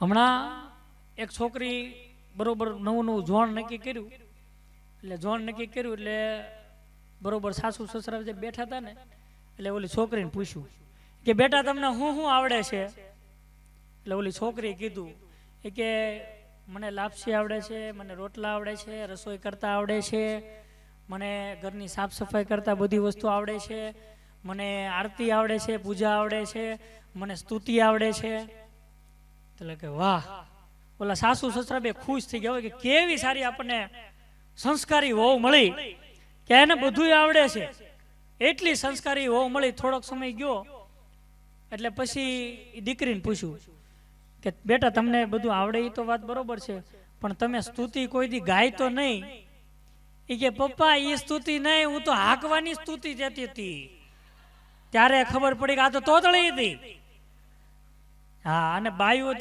હમણાં એક છોકરી બરોબર નવું જોણ નક્કી કર્યું, એટલે જોણ નક્કી કર્યું એટલે બરોબર સાસુ સસરા જે બેઠા હતા ને એટલે ઓલી છોકરીને પૂછ્યું કે બેટા તમને શું આવડે છે? એટલે ઓલી છોકરીએ કીધું કે મને લાપસી આવડે છે, મને રોટલા આવડે છે, રસોઈ કરતા આવડે છે, મને ઘરની સાફ સફાઈ કરતા બધી વસ્તુ આવડે છે, મને આરતી આવડે છે, પૂજા આવડે છે, મને સ્તુતિ આવડે છે. એટલે કે વાહ, ઓલા સાસુ સસરા બે ખુશ થઈ ગયા હોય કે કેવી સારી આપણને સંસ્કારી વહુ મળી કે એને બધું આવડે છે. એટલી સંસ્કારી વહુ મળી. થોડોક સમય ગયો એટલે પછી દીકરીને પૂછ્યું કે બેટા તમને બધું આવડે એ તો વાત બરોબર છે, પણ તમે સ્તુતિ કોઈ દી ગાય તો નહીં? એ કે પપ્પા એ સ્તુતિ નહીં, હું તો હાંકવાની સ્તુતિ જતી હતી. ત્યારે ખબર પડી કે આ તો તોતળી હતી. હા, અને બાઈઓ